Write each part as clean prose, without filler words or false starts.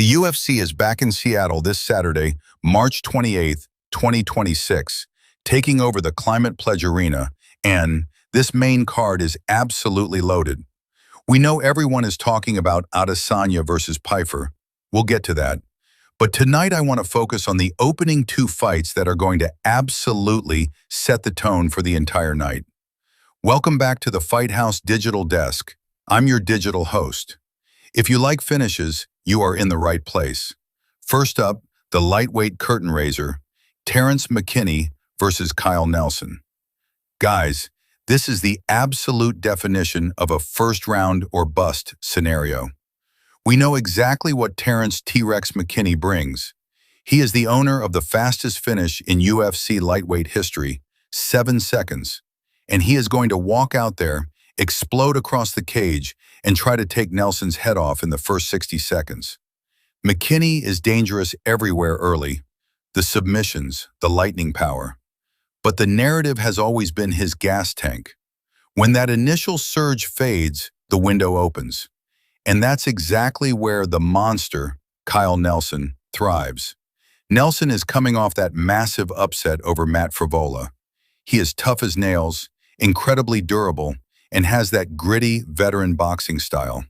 The UFC is back in Seattle this Saturday, March 28th, 2026, taking over the Climate Pledge Arena, and this main card is absolutely loaded. We know everyone is talking about Adesanya versus Pyfer. We'll get to that. But tonight I want to focus on the opening two fights that are going to absolutely set the tone for the entire night. Welcome back to the FiteHaus Digital Desk. I'm your digital host. If you like finishes, you are in the right place. First up, the lightweight curtain raiser, Terrance McKinney versus Kyle Nelson. Guys, this is the absolute definition of a first round or bust scenario. We know exactly what Terrance T-Rex McKinney brings. He is the owner of the fastest finish in UFC lightweight history, 7 seconds. And he is going to walk out there, explode across the cage, and try to take Nelson's head off in the first 60 seconds. McKinney is dangerous everywhere early, the submissions, the lightning power. But the narrative has always been his gas tank. When that initial surge fades, the window opens. And that's exactly where the monster, Kyle Nelson, thrives. Nelson is coming off that massive upset over Matt Frevola. He is tough as nails, incredibly durable, and has that gritty veteran boxing style.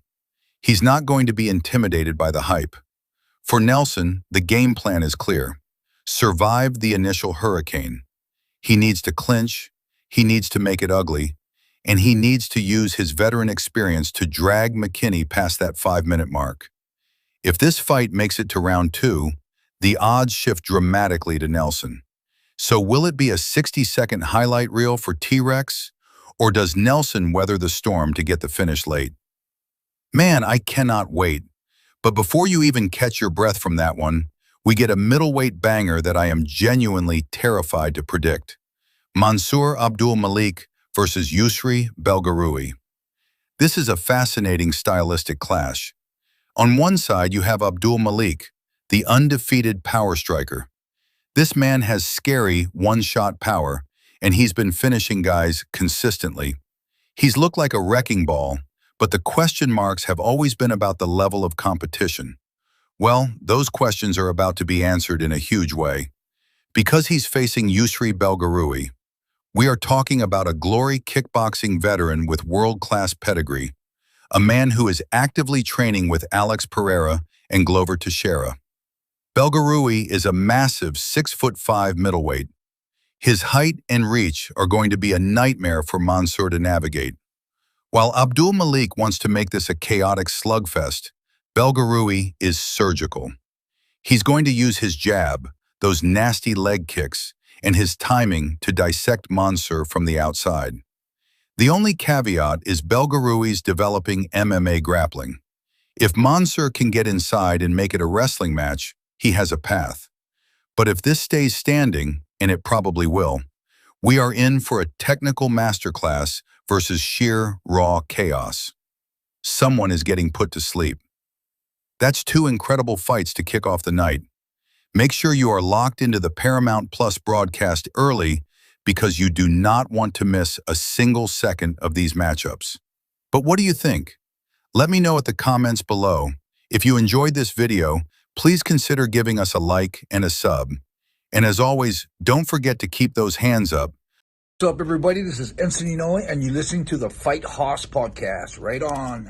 He's not going to be intimidated by the hype. For Nelson, the game plan is clear. Survive the initial hurricane. He needs to clinch, he needs to make it ugly, and he needs to use his veteran experience to drag McKinney past that 5-minute mark. If this fight makes it to round 2, the odds shift dramatically to Nelson. So will it be a 60-second highlight reel for T-Rex, or does Nelson weather the storm to get the finish late? Man, I cannot wait. But before you even catch your breath from that one, we get a middleweight banger that I am genuinely terrified to predict. Mansur Abdul-Malik versus Yousri Belgaroui. This is a fascinating stylistic clash. On one side, you have Abdul-Malik, the undefeated power striker. This man has scary one-shot power, and he's been finishing guys consistently. He's looked like a wrecking ball, but the question marks have always been about the level of competition. Well, those questions are about to be answered in a huge way. Because he's facing Yousri Belgaroui, we are talking about a Glory Kickboxing veteran with world-class pedigree, a man who is actively training with Alex Pereira and Glover Teixeira. Belgaroui is a massive 6'5" middleweight. His height and reach are going to be a nightmare for Mansur to navigate. While Abdul-Malik wants to make this a chaotic slugfest, Belgaroui is surgical. He's going to use his jab, those nasty leg kicks, and his timing to dissect Mansur from the outside. The only caveat is Belgaroui's developing MMA grappling. If Mansur can get inside and make it a wrestling match, he has a path. But if this stays standing, and it probably will, we are in for a technical masterclass versus sheer raw chaos. Someone is getting put to sleep. That's 2 incredible fights to kick off the night. Make sure you are locked into the Paramount Plus broadcast early because you do not want to miss a single second of these matchups. But what do you think? Let me know at the comments below. If you enjoyed this video, please consider giving us a like and a sub. And as always, don't forget to keep those hands up. What's up, everybody? This is Encinino, and you're listening to the FiteHaus podcast. Right on.